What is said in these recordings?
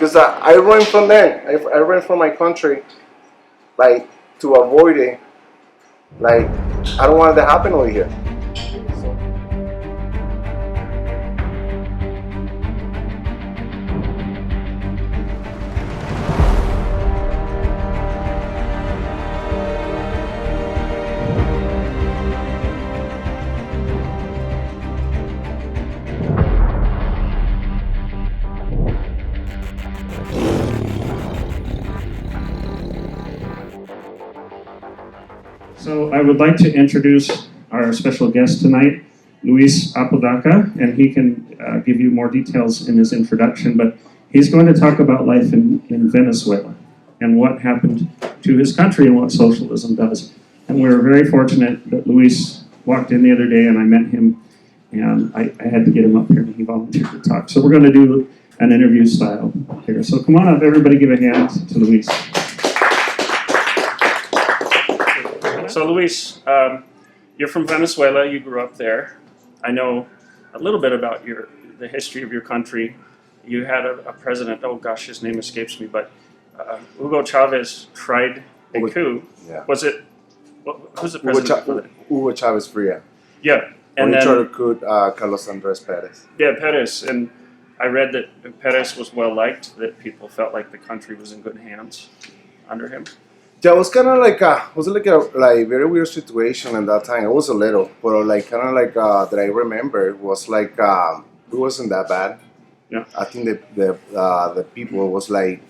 Because I ran from them. I ran from my country, like to avoid it. Like I don't want it to happen over here. So I would like to introduce our special guest tonight, Luís Apodaca, and he can give you more details in his introduction, but he's going to talk about life in Venezuela and what happened to his country and what socialism does. And we're very fortunate that Luís walked in the other day and I met him, and I had to get him up here and he volunteered to talk. So we're going to do an interview style here. So come on up, everybody give a hand to Luís. So Luís, you're from Venezuela. You grew up there. I know a little bit about the history of your country. You had a president. Oh gosh, his name escapes me. But Hugo Chavez tried a coup. Yeah. Was it? Who's the president? Hugo Chavez Fria. Yeah. And then, tried to coup Carlos Andres Perez. Yeah, Perez. And I read that Perez was well liked. That people felt like the country was in good hands under him. Yeah, it was kind of like a very weird situation at that time. It was a little, but like kind of like that I remember was like it wasn't that bad. Yeah. I think that the people was like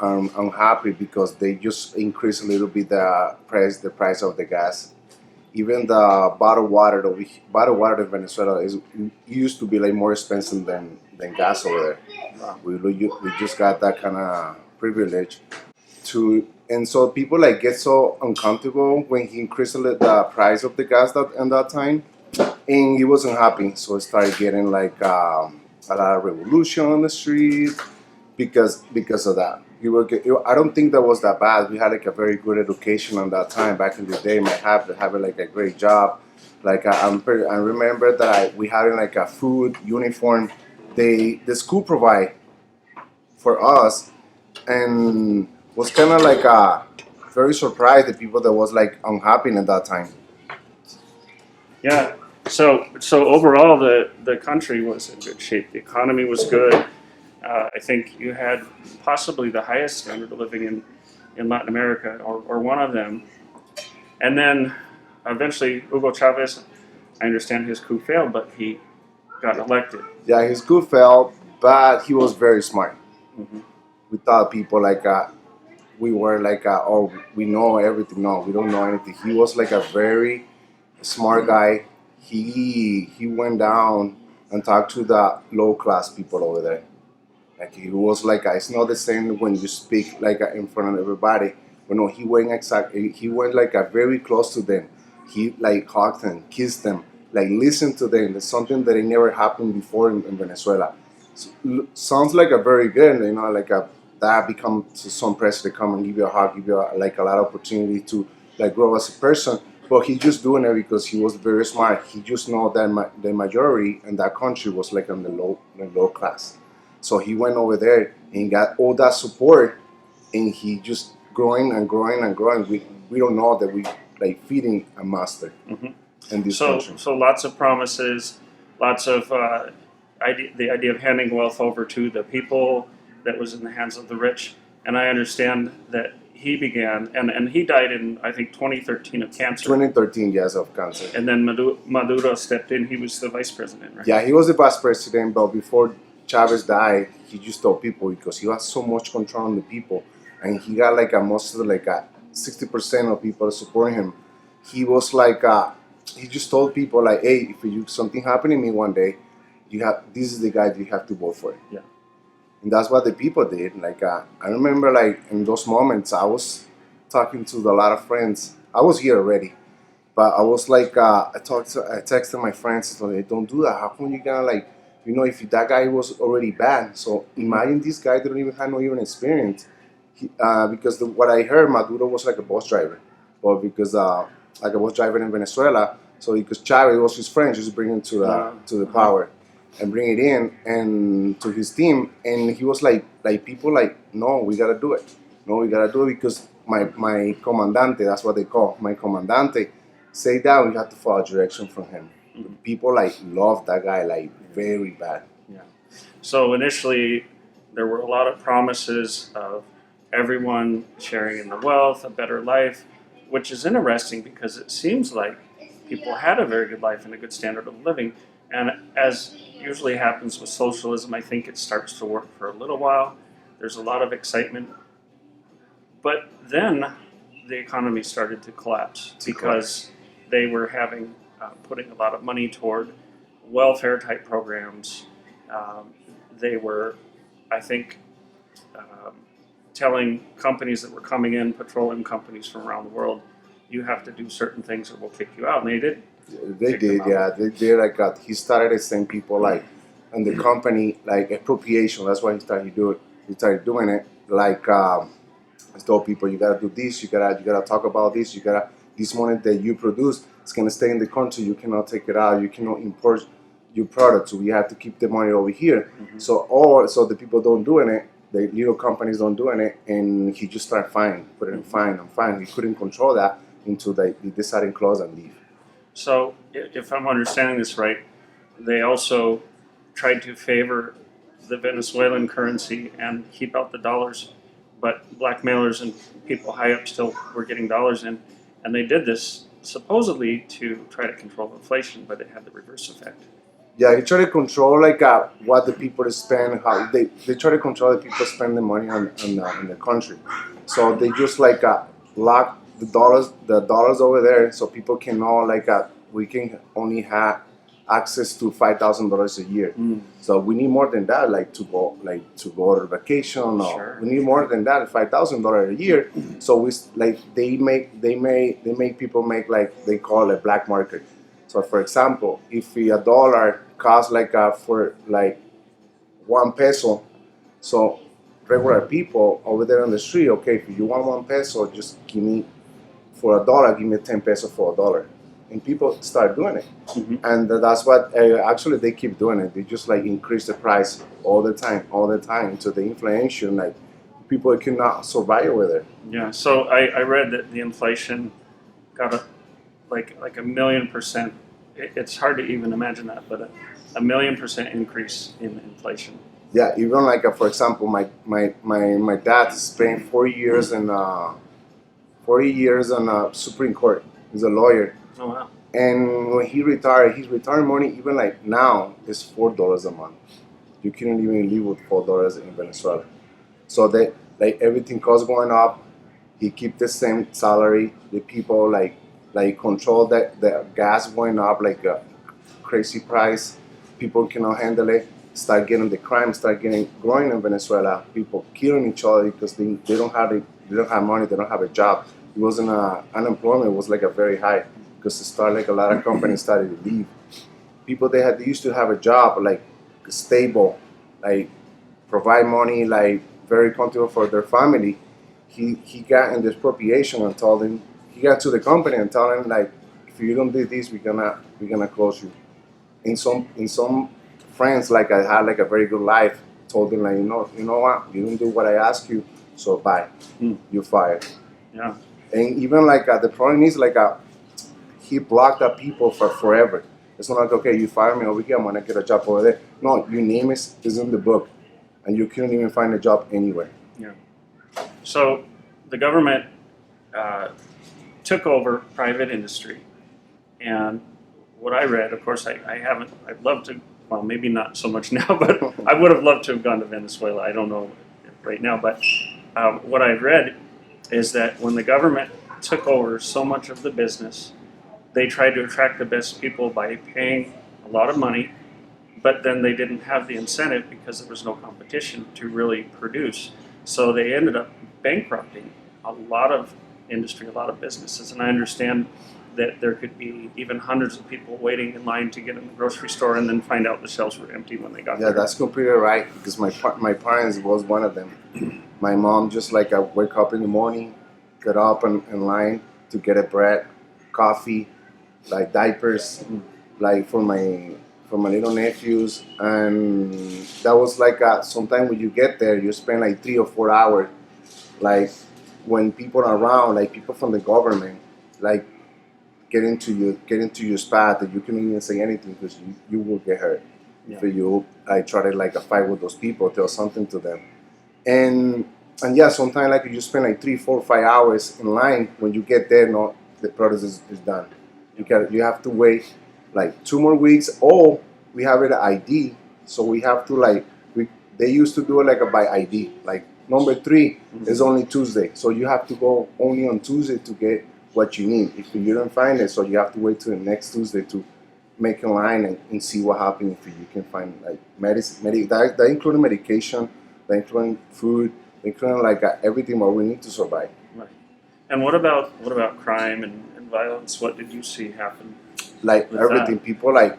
unhappy because they just increased a little bit the price of the gas. Even the bottled water in Venezuela used to be like more expensive than gas over there. Wow. We just got that kind of privilege to. And so people like get so uncomfortable when he increased the price of the gas in that time, and he wasn't happy. So it started getting like a lot of revolution on the street because of that. I don't think that was that bad. We had like a very good education on that time back in the day. My having like a great job. Like I remember that we had like a food uniform. The school provide for us, and was kind of like very surprised the people that was like unhappy at that time. Yeah. So overall, the country was in good shape. The economy was good. I think you had possibly the highest standard of living in Latin America, or one of them. And then eventually, Hugo Chavez, I understand his coup failed, but he got elected. Yeah, his coup failed, but he was very smart. Mm-hmm. We thought people like we were like, oh, we know everything. No, we don't know anything. He was like a very smart guy. He went down and talked to the low class people over there. Like he was like, it's not the same when you speak like in front of everybody. But no, he went like very close to them. He like hugged them, kissed them, like listened to them. It's something that it never happened before in Venezuela. Sounds like a very good, like that becomes some president come and give you a hug, give you like a lot of opportunity to like grow as a person. But he's just doing it because he was very smart. He just know that the majority in that country was like on the low class. So he went over there and got all that support, and he just growing and growing and growing. We don't know that we like feeding a master in this country. So lots of promises, lots of the idea of handing wealth over to the people that was in the hands of the rich. And I understand that he began, and he died in, I think, 2013 of cancer. 2013, yes, of cancer. And then Maduro stepped in. He was the vice president, right? Yeah, he was the vice president, but before Chavez died, he just told people, because he had so much control on the people, and he got like most of like 60% of people supporting him. He was like, he just told people like, hey, if something happened to me one day, this is the guy you have to vote for. Yeah. And that's what the people did. Like I remember, like in those moments, I was talking to a lot of friends. I was here already, but I was like, I texted my friends, so they don't do that. How come you gonna like, if that guy was already bad? So imagine this guy that don't even have no even experience. Because what I heard, Maduro was like a bus driver, but because like a bus driver in Venezuela. So because Chavez was his friend, just bring him to the power. and bring it in and to his team. And he was like people like, no, we gotta do it. No, we gotta do it because my comandante, that's what they call my comandante, say that we have to follow direction from him. People like love that guy like very bad. Yeah. So initially, there were a lot of promises of everyone sharing in the wealth, a better life, which is interesting because it seems like people had a very good life and a good standard of living. And as usually happens with socialism, I think it starts to work for a little while. There's a lot of excitement. But then the economy started to collapse because they were putting a lot of money toward welfare type programs. They were, I think, telling companies that were coming in, petroleum companies from around the world, you have to do certain things or we'll kick you out. And they did. They did, yeah. They did. Like he started sending people like in the company like expropriation. That's why he started doing. He started doing it. Like I told people, you gotta do this. You gotta talk about this. You gotta this money that you produce, it's gonna stay in the country. You cannot take it out. You cannot import your product. So we have to keep the money over here. Mm-hmm. So the people don't doing it. The little companies don't doing it, and he just started putting in fine and fine. He couldn't control that until they decided to close and leave. So, if I'm understanding this right, they also tried to favor the Venezuelan currency and keep out the dollars, but blackmailers and people high up still were getting dollars in, and they did this supposedly to try to control inflation, but it had the reverse effect. Yeah, he tried to control like what the people spend, how they try to control the people spend the money on the country. So they just like lock the dollars over there, so people can know like we can only have access to $5,000 a year. Mm. So we need more than that, like to go on vacation. Or sure. We need more than that, $5,000 a year. So we like they make people make like they call it black market. So for example, if a dollar costs like for like 1 peso, so regular people over there on the street, okay, if you want 1 peso, just give me for $1, give me 10 pesos for $1. And people start doing it. Mm-hmm. And that's what actually they keep doing it. They just like increase the price all the time. So the inflation, like people cannot survive with it. Yeah. So I read that the inflation got like 1,000,000%. It's hard to even imagine that, but a 1,000,000% increase in inflation. Yeah. Even like for example, my dad spent 4 years in 40 years on Supreme Court. He's a lawyer. Oh, wow. And when he retired, his retirement money, even like now, is $4 a month. You couldn't even live with $4 in Venezuela. So that like everything costs going up. He keep the same salary. The people like control that the gas going up like a crazy price. People cannot handle it. Start getting the crime, growing in Venezuela. People killing each other because they don't have money. They don't have a job. It wasn't unemployment was like a very high. Because a lot of companies started to leave. People they used to have a job like stable, like provide money, like very comfortable for their family. He got in the expropriation and told him he got to the company and told him like if you don't do this, we're gonna close you. In some friends like I had like a very good life told him like you know what, you don't do what I ask you, so bye, you're fired. Yeah. And even like the problem is like he blocked up people for forever. It's not like, okay, you fire me over here, I'm gonna get a job over there. No, your name is in the book, and you couldn't even find a job anywhere. Yeah. So the government took over private industry, and what I read, of course, I'd love to, well, maybe not so much now, but I would have loved to have gone to Venezuela. I don't know right now, but what I've read is that when the government took over so much of the business, they tried to attract the best people by paying a lot of money, but then they didn't have the incentive because there was no competition to really produce. So they ended up bankrupting a lot of industry, a lot of businesses. And I understand that there could be even hundreds of people waiting in line to get in the grocery store and then find out the shelves were empty when they got there. Yeah, that's completely right, because my parents was one of them. My mom just like I wake up in the morning, get up in line to get a bread, coffee, like diapers, like for from my little nephews, and that was like sometime when you get there, you spend like 3 or 4 hours, like when people are around, like people from the government, like get into your spot that you can't even say anything because you will get hurt. Yeah. If you like try to like a fight with those people, tell something to them, and yeah, sometimes like you spend like 3, 4, 5 hours in line. When you get there, no, the process is done. You have to wait like 2 more weeks. Or we have it ID, so we have to like they used to do it like a by ID. Like number 3 is only Tuesday, so you have to go only on Tuesday to get what you need. If you don't find it, so you have to wait till the next Tuesday to make a line and see what happens if you can find like medicine, that including medication, that including food, including like everything what we need to survive. Right. And what about crime and violence? What did you see happen? Like with everything, that? people like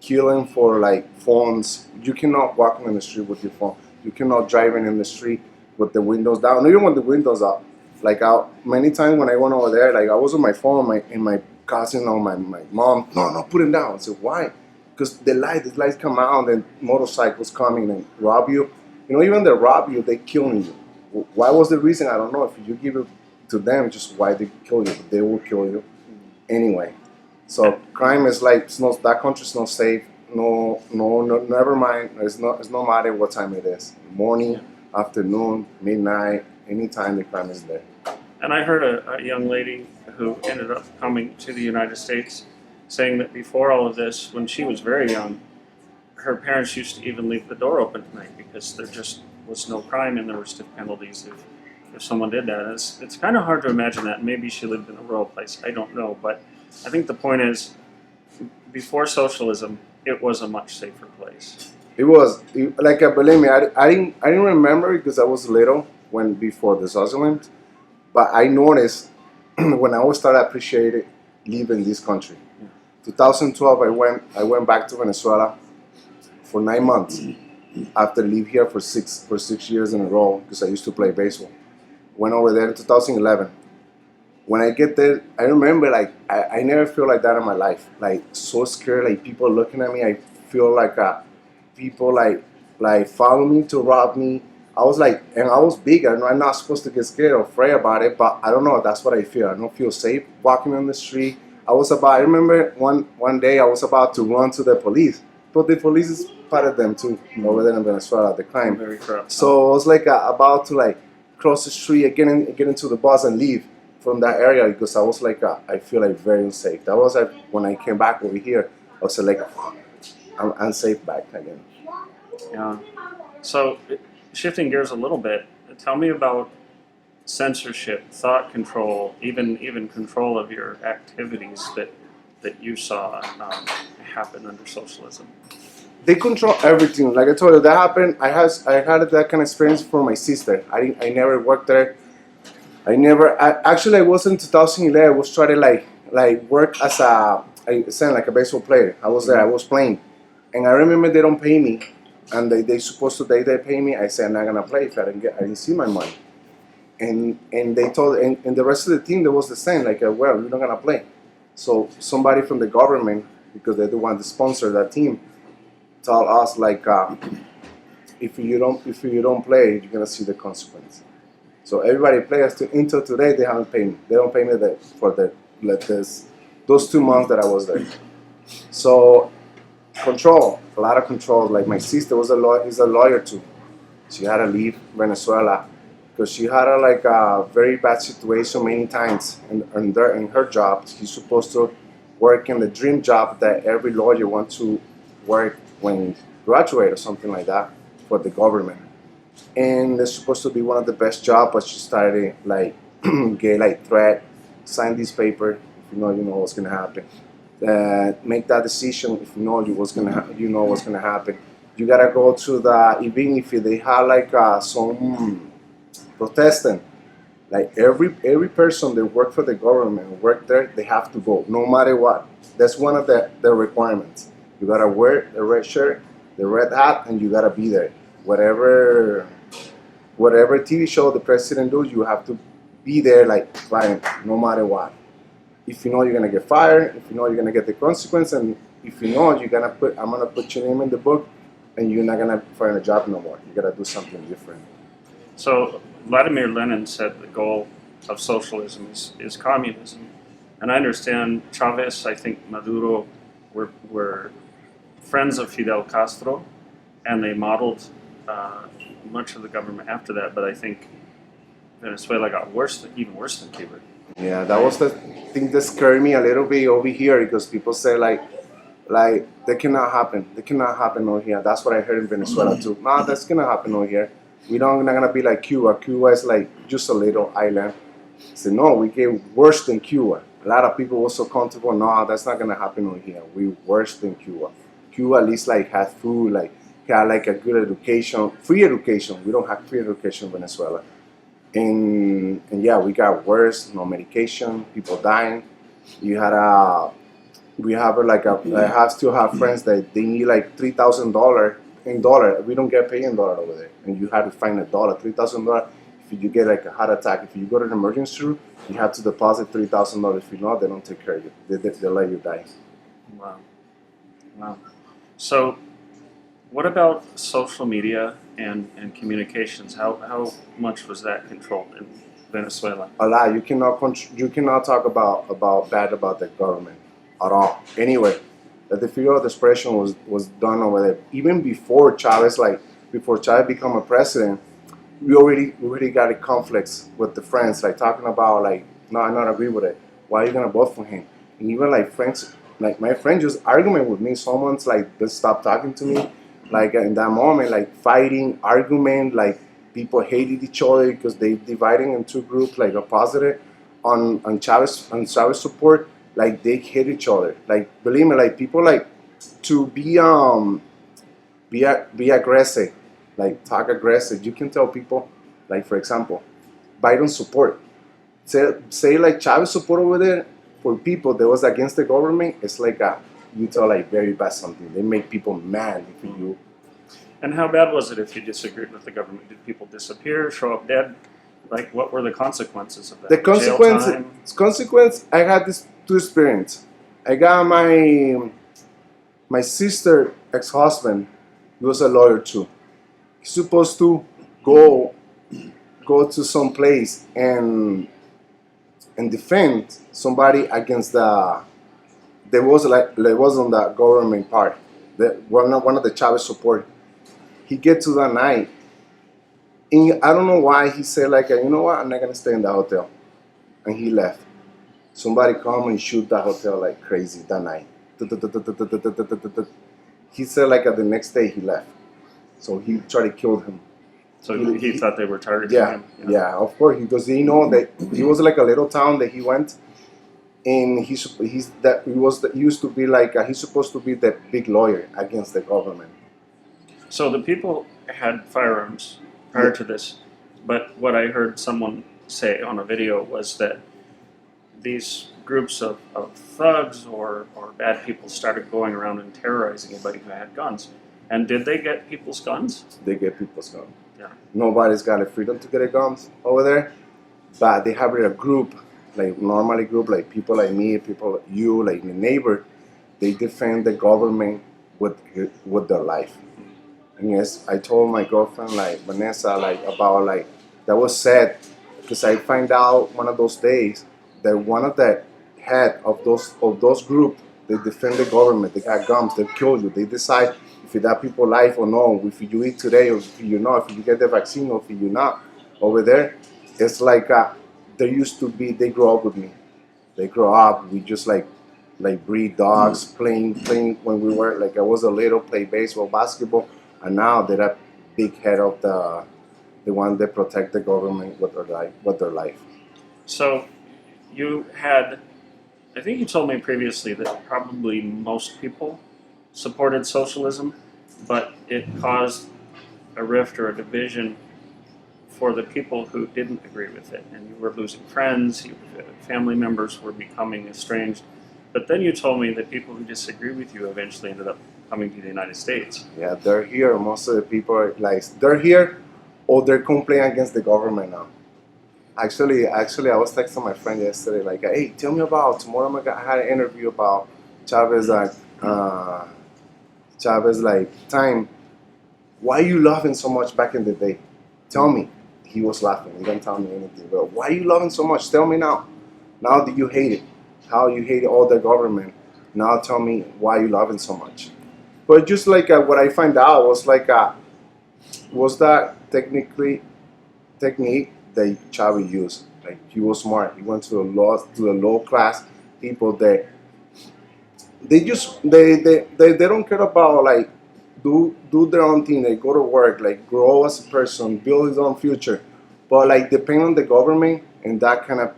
killing for like phones. You cannot walk in the street with your phone. You cannot drive in the street with the windows down. Even with the windows up. Like many times when I went over there, like I was on my phone, and my cousin or my mom, no, put it down. I said, why? Because the lights come out, and motorcycles coming and rob you. Even they rob you, they killing you. Why was the reason? I don't know. If you give it to them, just why they kill you, they will kill you anyway. So crime is like that country's not safe. No, never mind. It's no matter what time it is. Morning, afternoon, midnight, anytime the crime is there. And I heard a young lady who ended up coming to the United States saying that before all of this, when she was very young, her parents used to even leave the door open at night because there just was no crime and there were stiff penalties if someone did that. It's kind of hard to imagine that. Maybe she lived in a rural place. I don't know. But I think the point is, before socialism, it was a much safer place. It was like believe me, I didn't remember because I was little when before the socialism, but I noticed when I started appreciating living in this country. 2012, I went back to Venezuela for 9 months after leave here for six years in a row because I used to play baseball. Went over there in 2011. When I get there, I remember like I never feel like that in my life. Like so scared, like people looking at me. I feel like people like follow me to rob me. I was like, and I was big. I'm not supposed to get scared or afraid about it, but I don't know. That's what I feel. I don't feel safe walking on the street. I remember one day I was about to run to the police, but the police is part of them too over there in Venezuela, the crime. Very corrupt. So I was like about to like cross the street, get into the bus and leave from that area because I was like I feel like very unsafe. That was like when I came back over here. I was like I'm unsafe back again. Yeah. So shifting gears a little bit, tell me about censorship, thought control, even control of your activities that you saw happen under socialism. They control everything. Like I told you, that happened. I had that kind of experience for my sister. I never worked there. I was in 2011. I was trying to like work as like a baseball player. I was there. I was playing, and I remember they don't pay me, and they supposed to they pay me. I said I'm not gonna play if I didn't see my money, and they told and the rest of the team that was the same. Like well, we're not gonna play. So somebody from the government, because they're the one to sponsor that team, told us like if you don't play, you're gonna see the consequence. So everybody plays until today. They haven't paid me. They don't pay me those 2 months that I was there. So control, a lot of control. Like my sister is a lawyer too. She had to leave Venezuela because she had a very bad situation many times in her job. She's supposed to work in the dream job that every lawyer wants to work when you graduate or something like that for the government. And it's supposed to be one of the best jobs, but she started get threat, sign this paper if you know what's gonna happen. Make that decision if you know what's gonna happen. You gotta go to even if they have some protesting. Like every person that work for the government work there, they have to go no matter what. That's one of the requirements. You gotta wear the red shirt, the red hat, and you gotta be there. Whatever TV show the president does, you have to be there no matter what. If you know you're gonna get fired, if you know you're gonna get the consequence, and if you know, I'm gonna put your name in the book, and you're not gonna find a job no more. You gotta do something different. So Vladimir Lenin said the goal of socialism is communism. And I understand Chavez, I think Maduro were friends of Fidel Castro, and they modeled much of the government after that. But I think Venezuela got even worse than Cuba. Yeah, that was the thing that scared me a little bit over here because people say like that cannot happen. That cannot happen over here. That's what I heard in Venezuela too. Nah, that's gonna happen over here. We don't not gonna be like Cuba. Cuba is like just a little island. So no, we get worse than Cuba. A lot of people were so comfortable. No, that's not gonna happen over here. We worse than Cuba. Cuba at least like had food, like had like a good education, free education. We don't have free education in Venezuela. And yeah, we got worse. No medication, people dying. You had a we have like a I have still have friends that they need like $3,000 in dollar. We don't get paid in dollar over there, and you have to find a dollar, $3,000. If you get like a heart attack, if you go to an emergency room, you have to deposit $3,000. If you not, they don't take care of you. They let you die. Wow. Wow. So, what about social media and communications? How much was that controlled in Venezuela? A lot. You cannot talk about bad about the government at all. Anyway, the freedom of expression was done over there. Even before Chavez, before Chavez become a president, we already got in conflicts with the friends, like talking about like, no, I not agree with it. Why are you gonna vote for him? And even like friends, like my friend just arguing with me. Someone's like just stop talking to me. Like in that moment, like fighting, argument, like people hated each other because they dividing in two groups, like opposite on Chavez support, like they hate each other. Like believe me, like people like to be aggressive, like talk aggressive. You can tell people, like for example, Biden support. Say like Chavez support over there for people that was against the government. It's like you tell like very bad something. They make people mad if you. And how bad was it if you disagreed with the government? Did people disappear, show up dead? Like, what were the consequences of that? The consequence. I had this two experience. I got my sister ex-husband. He was a lawyer too. He's supposed to go to some place and defend somebody against there was on the government part. One of the Chavez support. He get to that night, and I don't know why he said like, you know what, I'm not gonna stay in the hotel, and he left. Somebody come and shoot the hotel like crazy that night. He said like the next day he left, so he tried to kill him. So he thought they were targeting him? Yeah, of course, because they know that he was like a little town that he went, and he's supposed to be the big lawyer against the government. So the people had firearms prior to this, but what I heard someone say on a video was that these groups of thugs or bad people started going around and terrorizing anybody who had guns. And did they get people's guns? They get people's guns. Yeah. Nobody's got a freedom to get a guns over there, but they have a group, like normally group, like people like me, people like you, like the neighbor. They defend the government with their life. And yes, I told my girlfriend, like Vanessa, like about like that was sad because I find out one of those days that one of the head of those group, they defend the government. They got guns. They kill you. They decide if you that people life or no. If you eat today or if you not. If you get the vaccine or if you not. Over there, it's like there used to be. They grow up with me. They grow up. We just like breed dogs, playing when we were like I was a little, play baseball, basketball. And now they're a big head of the one that protect the government with their life. So you had, I think you told me previously that probably most people supported socialism, but it caused a rift or a division for the people who didn't agree with it. And you were losing friends, family members were becoming estranged. But then you told me that people who disagree with you eventually ended up coming to the United States. Yeah, they're here. Most of the people are like they're here, or they're complaining against the government now. Actually, I was texting my friend yesterday, like, "Hey, tell me about tomorrow. I had an interview about Chavez. uh, Chavez like, time, why you loving so much back in the day? Tell me. He was laughing. He didn't tell me anything. But why you loving so much? Tell me now. Now that you hate it, how you hate all the government. Now tell me why you loving so much. But just like what I find out was like, was that technique that Chavez used. Like he was smart. He went to the low class people that they don't care about like do their own thing. They go to work, like grow as a person, build his own future. But like depend on the government and that kind of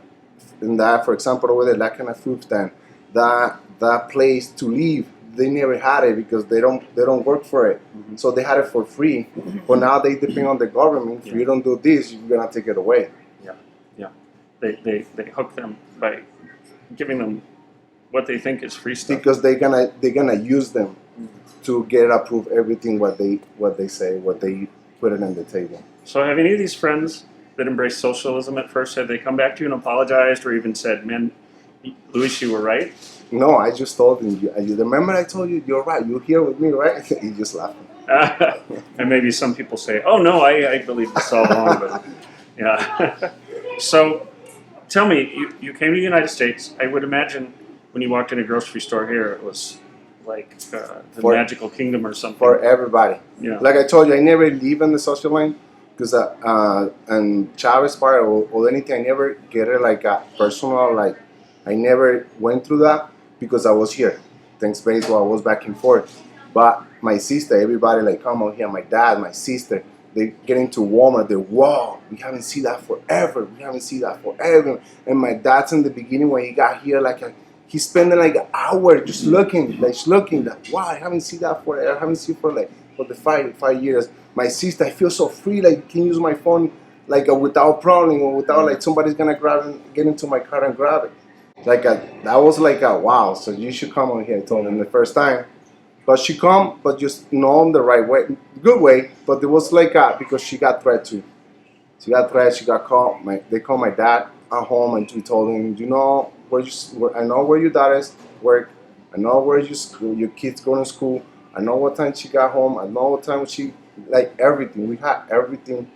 and that, for example, over there, that kind of food stand, that place to live, they never had it because they don't work for it. So they had it for free. But now they depend on the government. If you don't do this, you're gonna take it away. Yeah, yeah. They hook them by giving them what they think is free stuff. Because they're gonna use them to get approved everything what they say, what they put it on the table. So have any of these friends that embraced socialism at first, have they come back to you and apologized or even said, man, Luís, you were right? No, I just told him, you remember I told you, you're right, you're here with me, right? He just laughed. And maybe some people say, oh no, I believe this all along, but yeah. So tell me, you came to the United States. I would imagine when you walked in a grocery store here, it was like the magical kingdom or something. For everybody. Yeah. Like I told you, I never live in the social line because and Chavez part or anything, I never get it like a personal, like I never went through that because I was here. Thanks baseball, I was back and forth. But my sister, everybody like come out here, my dad, my sister, they get into Walmart, they wow, we haven't seen that forever. We haven't seen that forever. And my dad's in the beginning when he got here, like he's spending like an hour just looking, like wow, I haven't seen that forever. I haven't seen for the 5 years. My sister, I feel so free, like can use my phone like without problem or without like somebody's gonna grab and get into my car and grab it. Like that was like a wow. So you should come on here. I told him the first time, but she come, but just not in the right way, good way. But it was like because she got threat too. She got threat. She got called. They called my dad at home and we told him, you know I know where your dad is work. I know where your kids go to school. I know what time she got home. I know what time she like everything. We had everything,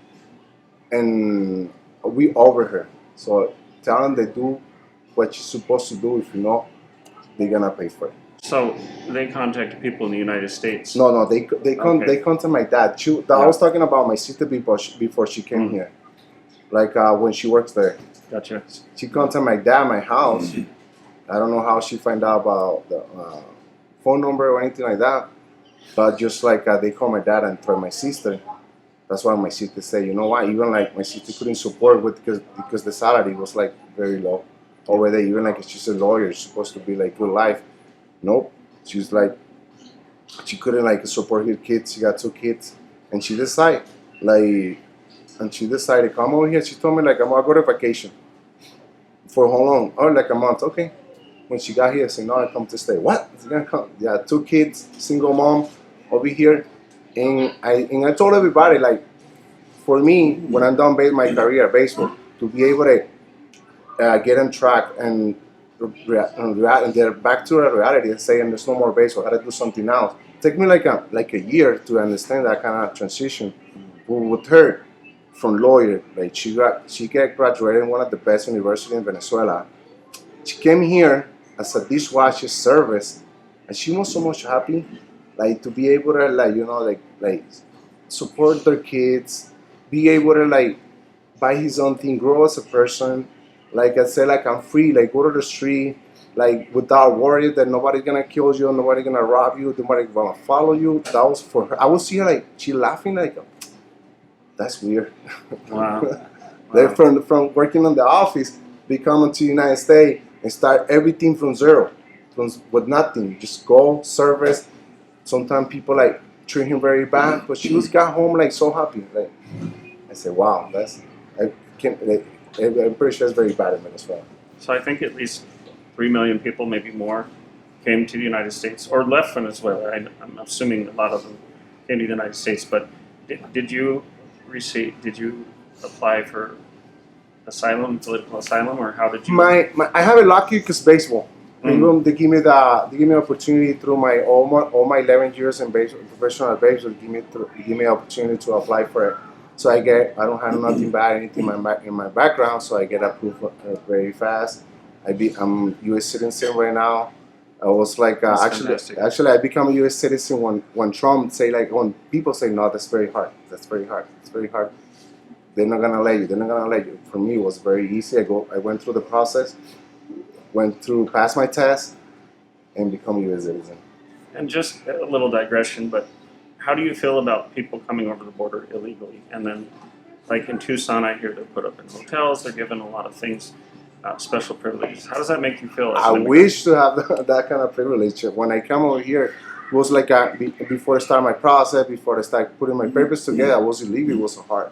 and we over her. So tell them they do what you're supposed to do. If you know, they're gonna pay for it. So they contacted people in the United States. No, they contact my dad. I was talking about my sister before she came here, like when she works there. Gotcha. She contacted my dad, my house. I don't know how she find out about the phone number or anything like that, but just like they call my dad and threaten my sister. That's why my sister said, you know what? Even like my sister couldn't support with because the salary was like very low over there. Even like if she's a lawyer, it's supposed to be like good life. Nope. She's like she couldn't like support her kids. She got 2 kids, and she decided to come over here. She told me like I'm gonna go to vacation. For how long? Oh, like a month. Okay. When she got here, I said no, I come to stay. What? It's gonna come? Yeah, 2 kids, single mom over here, and I told everybody like, for me when I'm done my career baseball, to be able to get on track and get back to reality and saying there's no more baseball, I gotta do something else. It took me like a year to understand that kind of transition. But with her, from lawyer, like she graduated in one of the best universities in Venezuela. She came here as a dishwasher service, and she was so much happy, like to be able to like support their kids, be able to like buy his own thing, grow as a person. Like I said, like I'm free, like go to the street, like without worry that nobody's gonna kill you, nobody's gonna rob you, nobody's gonna follow you. That was for her. I would see her like she laughing like, that's weird. Wow. They're from working in the office, they come to the United States and start everything from zero, with nothing. Just go service. Sometimes people like treat him very bad, but she just got home like so happy. Like I said, wow, I'm pretty sure it's very bad in Venezuela. So I think at least 3 million people, maybe more, came to the United States or left Venezuela. I'm assuming a lot of them came to the United States. But did you apply for asylum, political asylum, or how did you? I have it lucky because baseball. They give me the opportunity through my all my 11 years in professional baseball. Give me opportunity to apply for it. So I don't have nothing bad anything in my background. So I get approved very fast. I'm U.S. citizen right now. I was like actually I become a U.S. citizen when Trump say like when people say no, that's very hard. That's very hard. It's very hard. They're not gonna let you. They're not gonna let you. For me, it was very easy. I went through the process, passed my test, and become a U.S. citizen. And just a little digression, but how do you feel about people coming over the border illegally? And then, like in Tucson, I hear they're put up in hotels. They're given a lot of things, special privileges. How does that make you feel? I wish to have that kind of privilege. When I come over here, it was like before I start my process, before I start putting my papers together, I was illegal. It was so hard.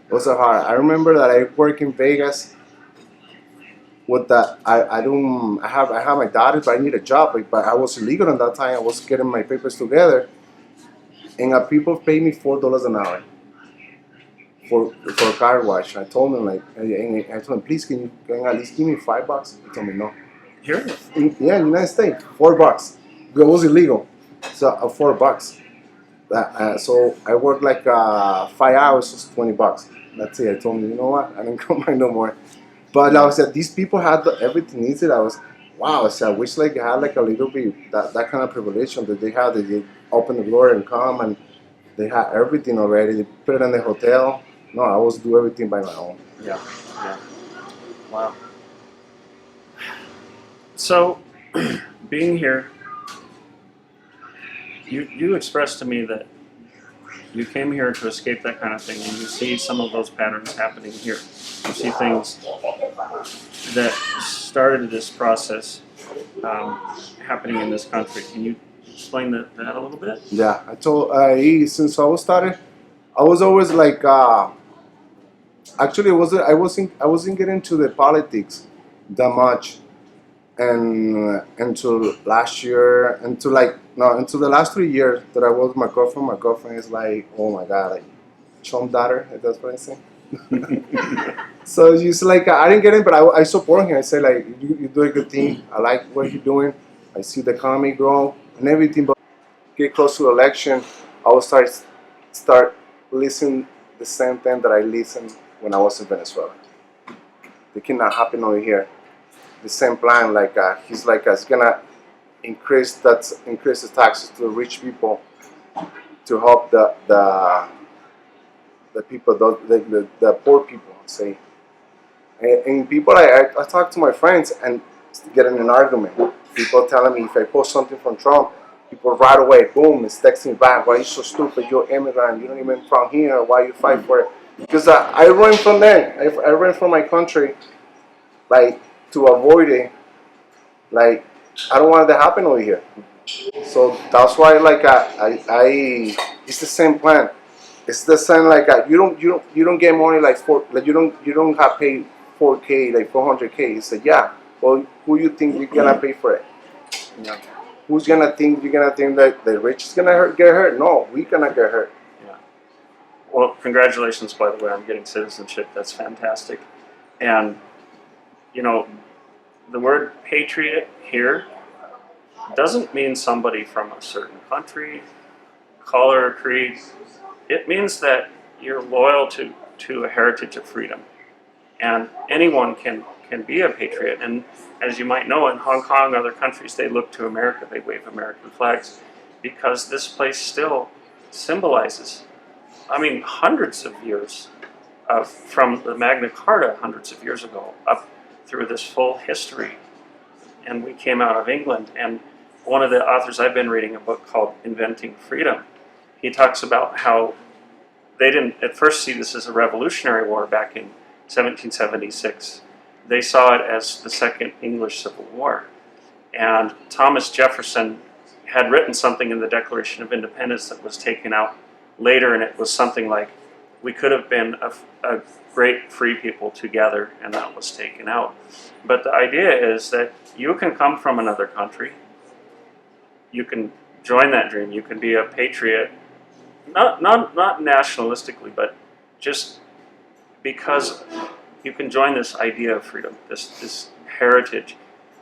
It was so hard. I remember that I work in Vegas. With that, I have my daughter, but I need a job. But I was illegal at that time. I was getting my papers together, and people paid me $4 an hour for a car wash. I told them I told them, please can you at least give me $5? He told me no. Here? In the United States, $4. It was illegal, so $4. So I worked like 5 hours, it's $20. That's it. I told me, you know what? I don't come back no more. But like I said, these people had everything needed. Wow. I said, I wish like I had like a little bit that kind of privilege that they had. They open the door and come, and they had everything already. They put it in the hotel. No, I was do everything by my own. Yeah. Wow. So, being here, you expressed to me that you came here to escape that kind of thing, and you see some of those patterns happening here. You see things that started this process happening in this country. Can you explain that a little bit? Yeah, I told since I was started, I was always like actually I wasn't getting into the politics that much, and until last year, until the last 3 years that I was with my girlfriend. My girlfriend is like, oh my god, like Trump daughter. That's what I say. So it's like I didn't get it, but I support him. I say like you do a good thing. I like what you're doing. I see the economy grow and everything. But get close to the election, I will start listening the same thing that I listened when I was in Venezuela. It cannot happen over here. The same plan, like he's like it's gonna increase the taxes to the rich people to help the people, the poor people, say. And people, I talk to my friends and get in an argument. People telling me if I post something from Trump, people right away, boom, is texting back. Why are you so stupid? You're an immigrant. You don't even from here. Why you fight for it? Because I ran from them. I ran from my country, like to avoid it. Like I don't want it to happen over here. So that's why, like it's the same plan. It's the same like you don't get money like you don't have paid 4K like 400K. It's like yeah. Well, who you think you're gonna pay for it? Yeah. Who's gonna think you're gonna think that the rich is gonna get hurt? No, we gonna get hurt. Yeah. Well, congratulations, by the way, on getting citizenship. That's fantastic. And you know, the word patriot here doesn't mean somebody from a certain country, color, or creed. It means that you're loyal to a heritage of freedom. And anyone can be a patriot. And as you might know, in Hong Kong, other countries, they look to America, they wave American flags, because this place still symbolizes, hundreds of years from the Magna Carta, hundreds of years ago, up through this full history. And we came out of England, and one of the authors I've been reading, a book called Inventing Freedom, he talks about how they didn't at first see this as a revolutionary war back in 1776. They saw it as the Second English Civil War. And Thomas Jefferson had written something in the Declaration of Independence that was taken out later, and it was something like, we could have been a great free people together, and that was taken out. But the idea is that you can come from another country, you can join that dream, you can be a patriot, not nationalistically, but just because you can join this idea of freedom, this heritage,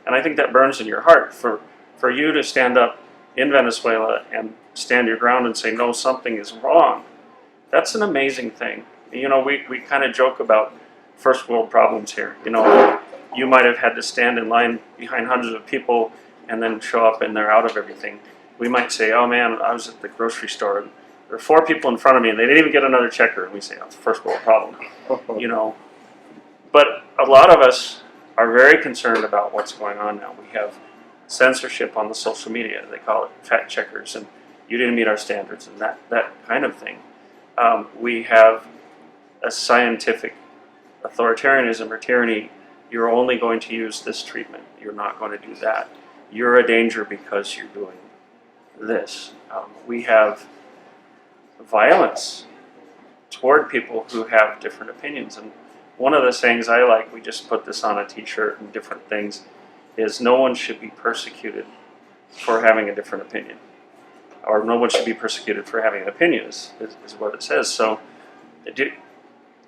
And I think that burns in your heart for you to stand up in Venezuela and stand your ground and say, no, something is wrong. That's an amazing thing. You know, we kind of joke about first world problems here. You know, you might have had to stand in line behind hundreds of people and then show up and they're out of everything. We might say, oh man, I was at the grocery store and there were 4 people in front of me and they didn't even get another checker. And we say, oh, it's a first world problem. You know, but a lot of us are very concerned about what's going on now. We have censorship on the social media. They call it fact checkers, and you didn't meet our standards and that kind of thing. We have a scientific authoritarianism or tyranny. You're only going to use this treatment. You're not going to do that. You're a danger because you're doing this. We have violence toward people who have different opinions. And one of the sayings I like, we just put this on a t-shirt and different things, is no one should be persecuted for having a different opinion. Or no one should be persecuted for having an opinion is what it says. So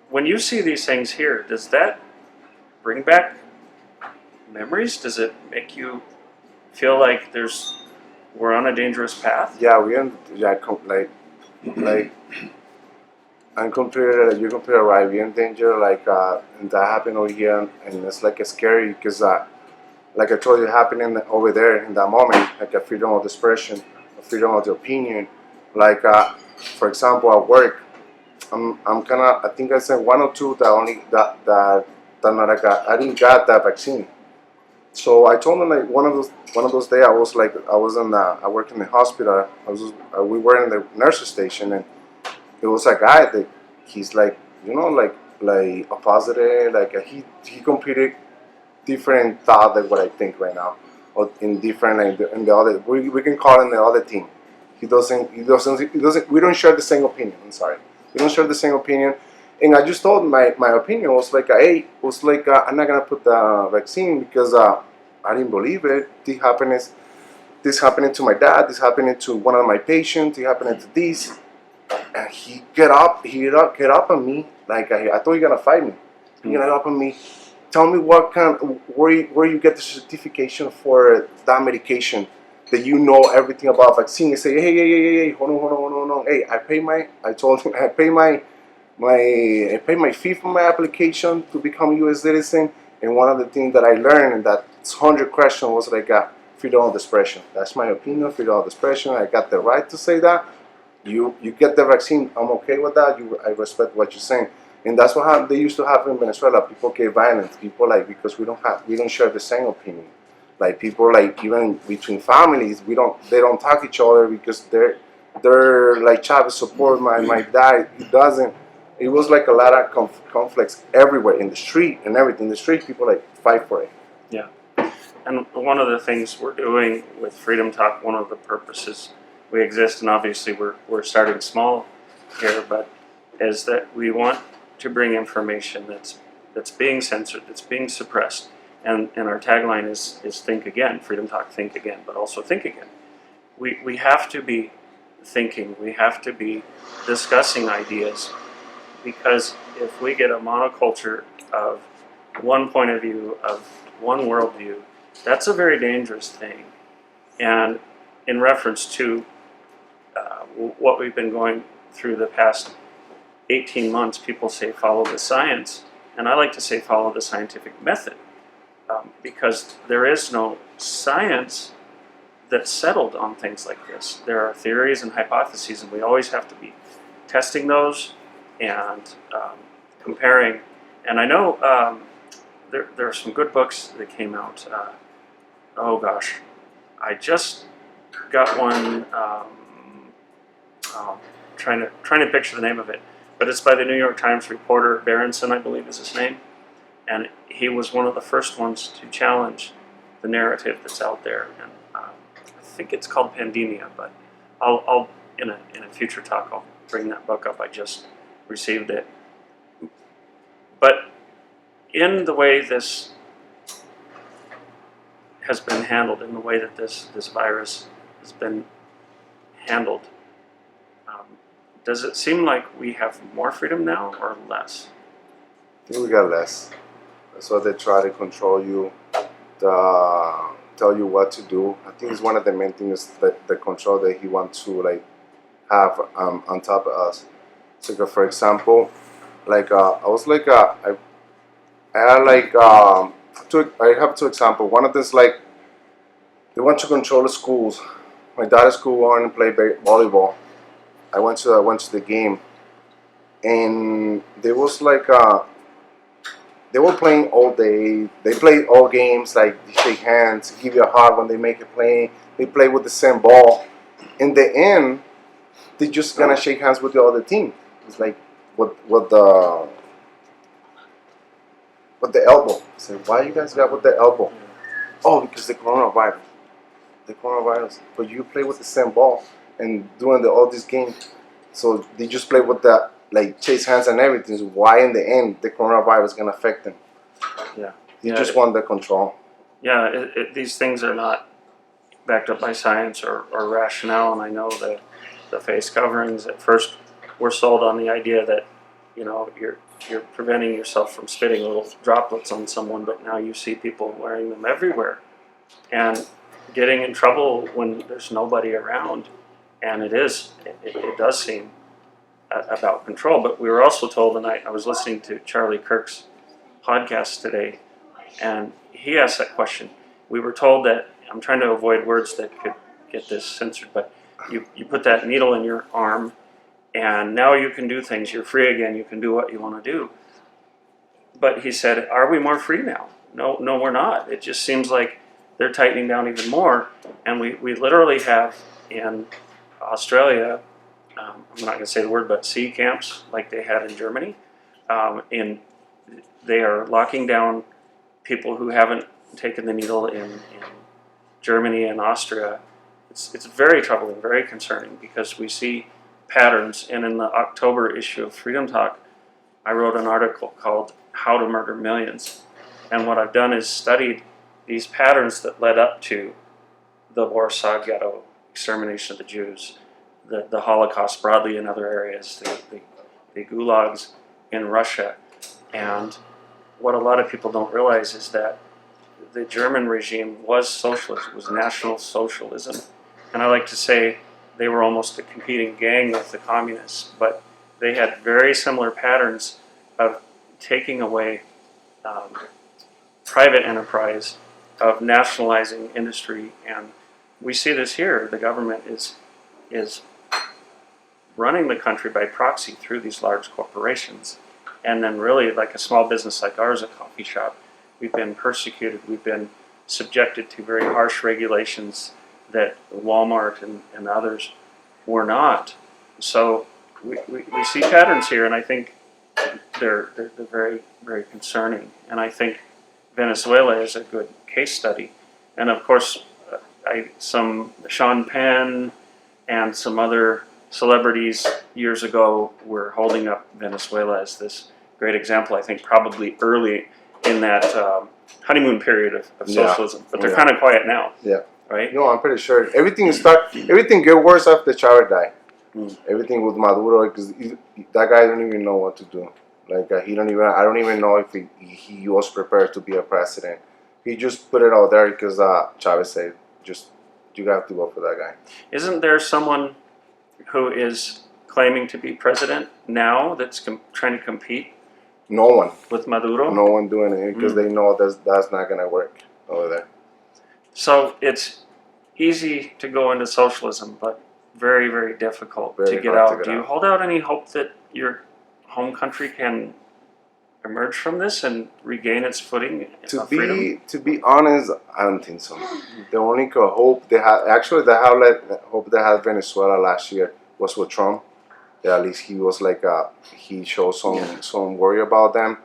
when you see these things here, does that bring back memories? Does it make you feel like we're on a dangerous path? Yeah, like I'm completely, you're completely right. We're in danger, and that happened over here, and it's like scary because, like I told you, happening over there in that moment, like a freedom of expression, a freedom of the opinion. Like, for example, at work, I'm kind of, I think I said 1 or 2 that I didn't got that vaccine. So I told them like one of those days I worked in the hospital. We were in the nurses station, and it was a guy that he's like, you know, like a positive, he completed different thought than what I think right now, or in different, like in the other, we can call him the other team. He doesn't, we don't share the same opinion. I'm sorry, we don't share the same opinion. And I just told my opinion was like, hey, I'm not gonna put the vaccine because I didn't believe it. This happening to my dad. This happening to one of my patients. It happening to this. And he get up on me like I thought you're gonna fight me. He get up on me. Tell me where you get the certification for that medication that you know everything about vaccine. I say, hey, hold on. Hey, I told him I pay my fee for my application to become a U.S. citizen. And one of the things that I learned in that 100 question was like freedom of expression. That's my opinion, freedom of expression. I got the right to say that. You get the vaccine. I'm okay with that. I respect what you're saying. And that's what they used to have in Venezuela. People get violent. People because we don't share the same opinion. Like people like even between families, they don't talk each other because they're like Chavez support my dad. He doesn't. It was like a lot of conflicts everywhere in the street and everything. In the street, people like fight for it. Yeah. And one of the things we're doing with Freedom Talk, one of the purposes we exist, and obviously we're starting small here, but is that we want to bring information that's being censored, that's being suppressed, and our tagline is think again. Freedom Talk, think again, but also think again. We have to be thinking, we have to be discussing ideas, because if we get a monoculture of one point of view, of one worldview, that's a very dangerous thing. And in reference to what we've been going through the past 18 months, people say follow the science, and I like to say follow the scientific method, because there is no science that's settled on things like this. There are theories and hypotheses, and we always have to be testing those and comparing. And I know there are some good books that came out. Oh gosh, I just got one. Trying to picture the name of it, but it's by the New York Times reporter Berenson, I believe is his name, and he was one of the first ones to challenge the narrative that's out there. And I think it's called Pandemia, but I'll in a future talk I'll bring that book up. I just received it. But in the way this has been handled, in the way that this virus has been handled, does it seem like we have more freedom now or less? I think we got less. That's why they try to control you. tell you what to do. I think it's one of the main things that the control that he wants to like have on top of us. So, for example, like I was like I had like I have two examples. One of them is like they want to control the schools. My daughter's school wanted to play volleyball. I went to the game, and there was like they were playing all day. They played all games, like they shake hands, give you a hug when they make a play. They play with the same ball. In the end, they just gonna shake hands with the other team. It's like with the elbow. I said, why you guys got with the elbow? Oh, because the coronavirus. The coronavirus. But you play with the same ball and doing all these games. So they just play with the like chase hands and everything. So why in the end the coronavirus is gonna affect them? Yeah. You just want the control. Yeah, these things are not backed up by science or rationale, and I know that the face coverings at first were sold on the idea that, you know, you're preventing yourself from spitting little droplets on someone, but now you see people wearing them everywhere and getting in trouble when there's nobody around, and it does seem about control. But we were also told, and I was listening to Charlie Kirk's podcast today, and he asked that question. We were told that, I'm trying to avoid words that could get this censored, but you put that needle in your arm, and now you can do things. You're free again. You can do what you want to do. But he said, are we more free now? No, we're not. It just seems like they're tightening down even more. And we literally have in Australia, I'm not going to say the word, but sea camps like they had in Germany. They are locking down people who haven't taken the needle in Germany and Austria. It's very troubling, very concerning, because we see patterns. And in the October issue of Freedom Talk, I wrote an article called How to Murder Millions. And what I've done is studied these patterns that led up to the Warsaw Ghetto, extermination of the Jews, the Holocaust broadly in other areas, the gulags in Russia. And what a lot of people don't realize is that the German regime was socialist, was National Socialism. And I like to say they were almost a competing gang with the communists, but they had very similar patterns of taking away private enterprise, of nationalizing industry. And we see this here. The government is running the country by proxy through these large corporations. And then really, like a small business like ours, a coffee shop, we've been persecuted. We've been subjected to very harsh regulations that Walmart and others were not. So we see patterns here, and I think they're very, very concerning. And I think Venezuela is a good case study. And of course, some Sean Penn and some other celebrities years ago were holding up Venezuela as this great example. I think probably early in that honeymoon period of socialism, but they're kind of quiet now. Yeah. Right? No, I'm pretty sure everything get worse after Chavez died. Everything with Maduro, because that guy don't even know what to do. Like I don't even know if he was prepared to be a president. He just put it out there because Chavez said, just you have to vote for that guy. Isn't there someone who is claiming to be president now that's trying to compete? No one with Maduro. No one doing it because they know that's not gonna work over there. So it's easy to go into socialism, but very, very difficult to get out. Do you hold out any hope that your home country can emerge from this and regain its footing of freedom? To be honest, I don't think so. The only hope they had, hope they had Venezuela last year was with Trump. Yeah, at least he was like he showed some worry about them,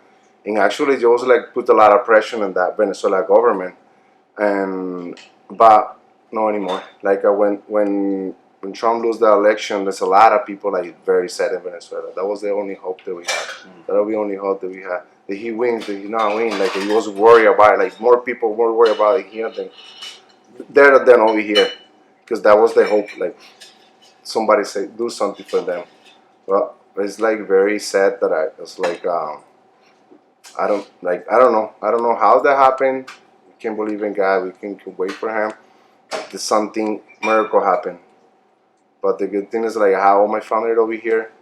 and actually it was like put a lot of pressure on that Venezuela government, but no anymore. Like when Trump lose the election, there's a lot of people like very sad in Venezuela. That was the only hope that we had. That was the only hope that we had. That he wins, that he not win. Like he was worried about it. Like more people were worried about it here than there than over here, because that was the hope. Like somebody say do something for them. Well, it's like very sad that it's like I don't know how that happened. can believe in God, we can wait for Him, there's something miracle happen. But the good thing is like I have all my family over here,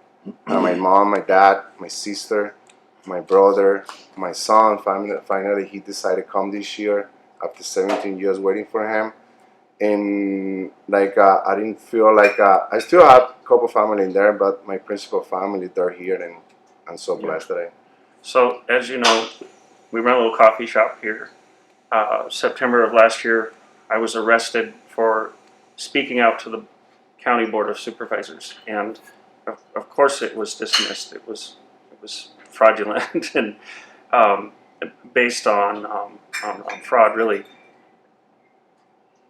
my mom, my dad, my sister, my brother, my son. Finally, he decided to come this year after 17 years waiting for him. And like I didn't feel like I still have a couple family in there, but my principal family they're here, and I'm so blessed that I. So as you know, we run a little coffee shop here. September of last year, I was arrested for speaking out to the County Board of Supervisors, and of course it was dismissed. It was fraudulent and based on fraud, really.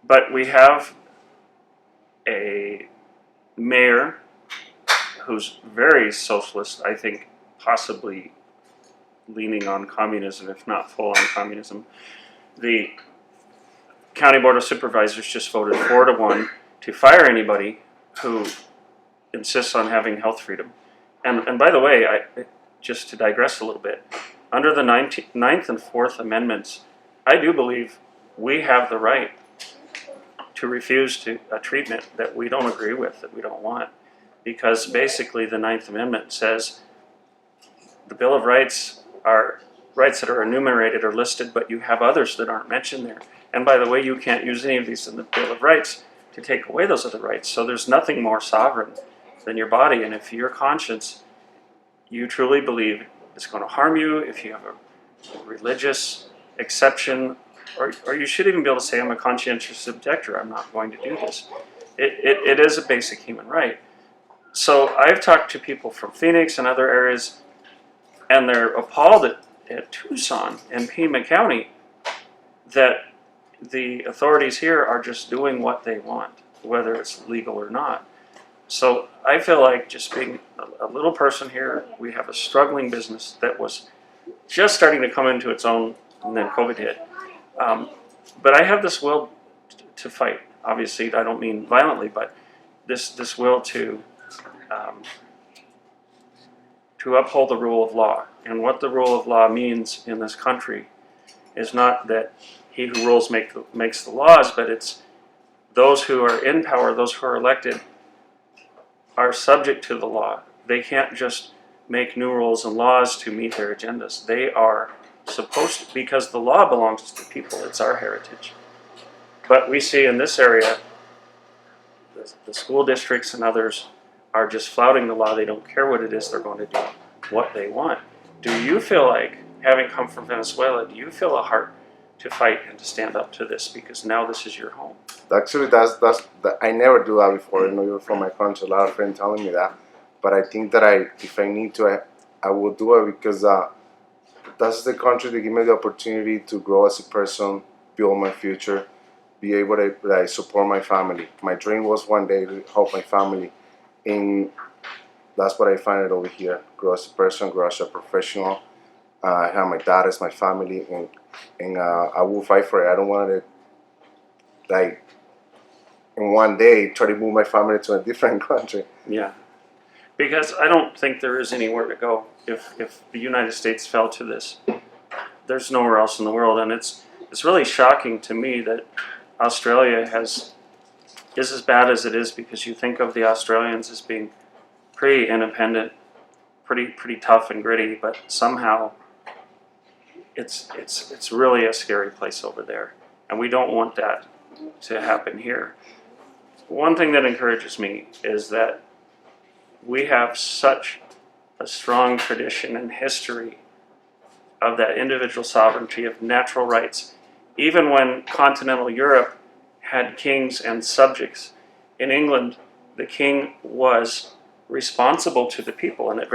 But we have a mayor who's very socialist, I think possibly leaning on communism, if not full on communism. The County Board of Supervisors just voted 4-1 to fire anybody who insists on having health freedom. And by the way, just to digress a little bit, under the 9th and 4th Amendments, I do believe we have the right to refuse a treatment that we don't agree with, that we don't want. Because basically the 9th Amendment says the Bill of Rights are rights that are enumerated or listed, but you have others that aren't mentioned there. And by the way, you can't use any of these in the Bill of Rights to take away those other rights. So there's nothing more sovereign than your body. And if your conscience, you truly believe it's going to harm you, if you have a religious exception, or you should even be able to say, I'm a conscientious objector, I'm not going to do this. It is a basic human right. So I've talked to people from Phoenix and other areas, and they're appalled at Tucson and Pima County that the authorities here are just doing what they want, whether it's legal or not. So I feel like just being a little person here, we have a struggling business that was just starting to come into its own, and then COVID hit. But I have this will to fight. Obviously, I don't mean violently, but this will to uphold the rule of law. And what the rule of law means in this country is not that he who rules makes the laws, but it's those who are in power, those who are elected, are subject to the law. They can't just make new rules and laws to meet their agendas. They are supposed to, because the law belongs to the people. It's our heritage. But we see in this area, the school districts and others are just flouting the law. They don't care what it is. They're going to do what they want. Do you feel like, having come from Venezuela, do you feel a heart to fight and to stand up to this? Because now this is your home. Actually, I never do that before. Even from my country, a lot of friends telling me that. But I think that if I need to, I will do it because that's the country that give me the opportunity to grow as a person, build my future, be able to support my family. My dream was one day to help my family, and that's what I find it over here. Grow as a person, grow as a professional. I have my dad as my family, and I will fight for it. I don't want to, like, in one day try to move my family to a different country. Yeah, because I don't think there is anywhere to go. If the United States fell to this, there's nowhere else in the world, and it's really shocking to me that Australia is as bad as it is, because you think of the Australians as being pretty independent, pretty tough and gritty, but somehow it's really a scary place over there, and we don't want that to happen here. One thing that encourages me is that we have such a strong tradition and history of that individual sovereignty, of natural rights. Even when continental Europe had kings and subjects, in England, the king was responsible to the people, and it